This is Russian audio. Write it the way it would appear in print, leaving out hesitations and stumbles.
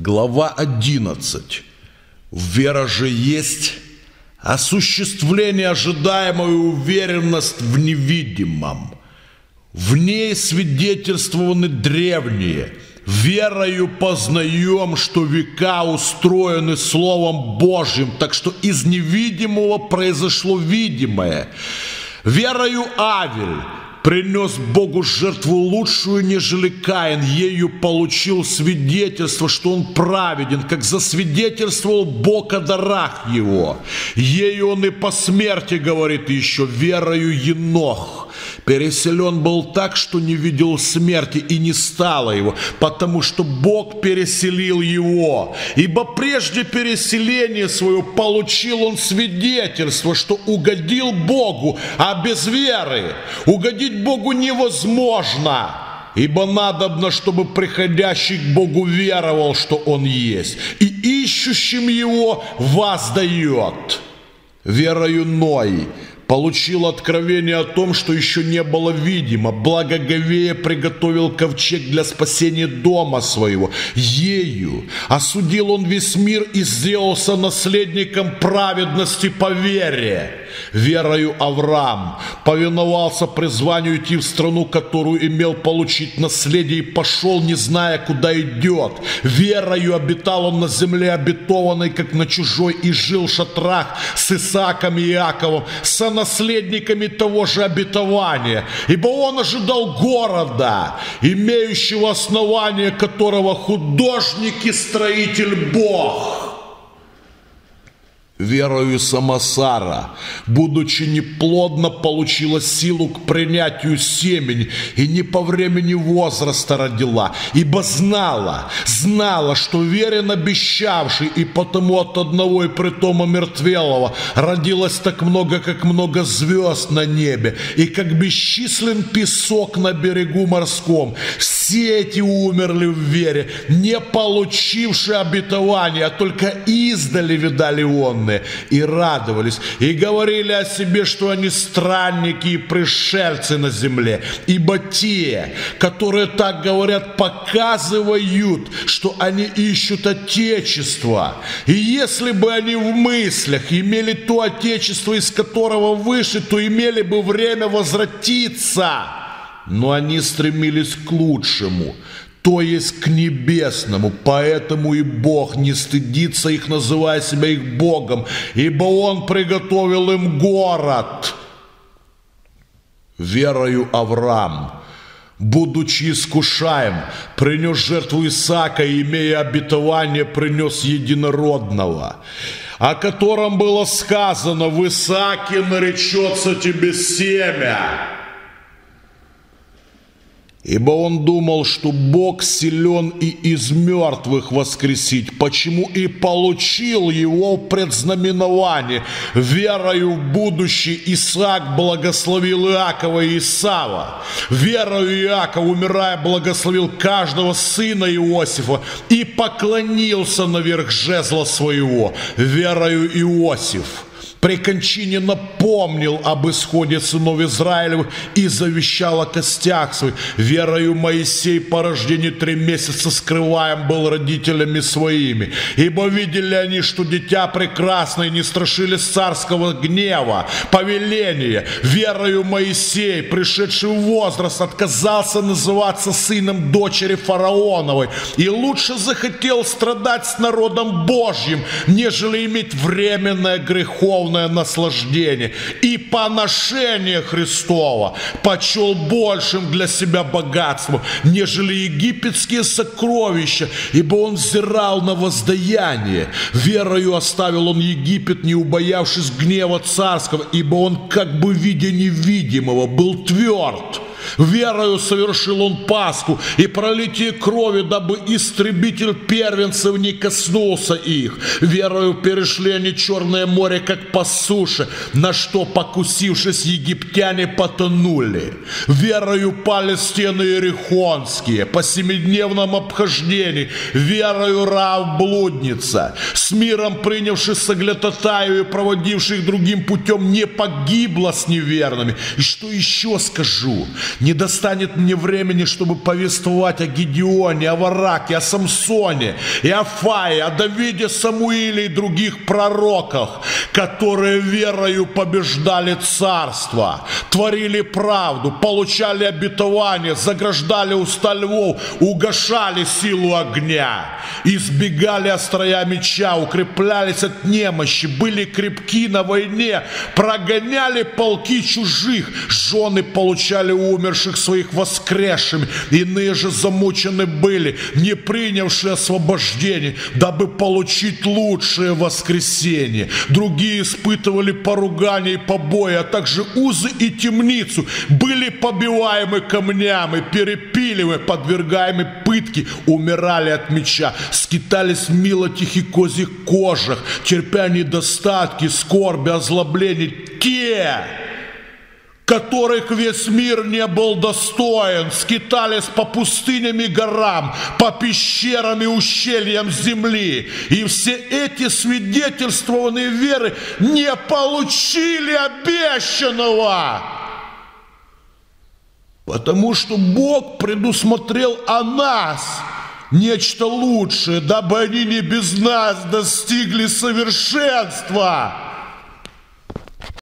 Глава 11. Вера же есть осуществление ожидаемой, уверенность в невидимом. В ней свидетельствованы древние. Верою познаем, что века устроены Словом Божьим, так что из невидимого произошло видимое. Верою Авель принес Богу жертву лучшую, нежели Каин. Ею получил свидетельство, что он праведен, как засвидетельствовал Бог о дарах его. Ею он и по смерти, говорит еще, верою Енох. Переселен был так, что не видел смерти, и не стало его, потому что Бог переселил его. Ибо прежде переселения своего получил он свидетельство, что угодил Богу, а без веры угодить Богу невозможно. Ибо надобно, чтобы приходящий к Богу веровал, что Он есть, и ищущим Его воздает. Верою Ной получил откровение о том, что еще не было видимо. Благоговея приготовил ковчег для спасения дома своего. Ею осудил он весь мир и сделался наследником праведности по вере. Верою Авраам повиновался призванию идти в страну, которую имел получить наследие, и пошел, не зная, куда идет. Верою обитал он на земле обетованной, как на чужой, и жил в шатрах с Исааком и Иаковом, наследниками того же обетования, ибо он ожидал города, имеющего основание которого художник и строитель Бог. Верою Самосара, будучи неплодна, получила силу к принятию семени, и не по времени возраста родила, ибо знала, что верен обещавший, и потому от одного и притом омертвелого родилось так много, как много звезд на небе, и как бесчислен песок на берегу морском. Все эти умерли в вере, не получившие обетования, а только издали видали онные, и радовались, и говорили о себе, что они странники и пришельцы на земле. Ибо те, которые так говорят, показывают, что они ищут Отечество. И если бы они в мыслях имели то Отечество, из которого вышли, то имели бы время возвратиться. Но они стремились к лучшему, то есть к небесному, поэтому и Бог не стыдится их, называя себя их Богом, ибо Он приготовил им город. Верою Авраам, будучи искушаем, принес жертву Исаака, и, имея обетование, принес единородного, о котором было сказано: в Исааке наречется тебе семя. Ибо он думал, что Бог силен и из мертвых воскресить, почему и получил его предзнаменование. Верою в будущее Исаак благословил Иакова и Исава. Верою Иаков, умирая, благословил каждого сына Иосифа и поклонился наверх жезла своего. Верою Иосиф при кончине напомнил об исходе сынов Израилевых и завещал о костях своих. Верою Моисей по рождении 3 месяца скрываем был родителями своими, ибо видели они, что дитя прекрасное, не страшились царского гнева, повеления. Верою Моисей, пришедший в возраст, отказался называться сыном дочери фараоновой и лучше захотел страдать с народом Божьим, нежели иметь временное греховное наслаждение, и поношение Христова почел большим для себя богатством, нежели египетские сокровища, ибо он взирал на воздаяние. Верою оставил он Египет, не убоявшись гнева царского, ибо он, как бы видя невидимого, был тверд. Верою совершил он Пасху и пролитие крови, дабы истребитель первенцев не коснулся их. Верою перешли они Черное море, как по суше, на что, покусившись, египтяне потонули. Верою пали стены иерихонские по 7-дневном обхождении. Верою Раав блудница, с миром принявших соглядатаю и проводивших другим путем, не погибла с неверными. И что еще скажу? Не достанет мне времени, чтобы повествовать о Гедеоне, о Вараке, о Самсоне, и о Фае, о Давиде, Самуиле и других пророках, которые верою побеждали царство, творили правду, получали обетование, заграждали уста львов, угошали силу огня, избегали острия меча, укреплялись от немощи, были крепки на войне, прогоняли полки чужих, жены получали у умерших своих воскресшими, иные же замучены были, не принявшие освобождение, дабы получить лучшее воскресение. Другие испытывали поругание и побои, а также узы и темницу, были побиваемы камнями, перепиливаемы, подвергаемы пытке, умирали от меча, скитались в милотих и козьих кожах, терпя недостатки, скорби, озлобления, те, которых весь мир не был достоин, скитались по пустыням и горам, по пещерам и ущельям земли. И все эти свидетельствованные веры не получили обещанного, потому что Бог предусмотрел о нас нечто лучшее, дабы они не без нас достигли совершенства.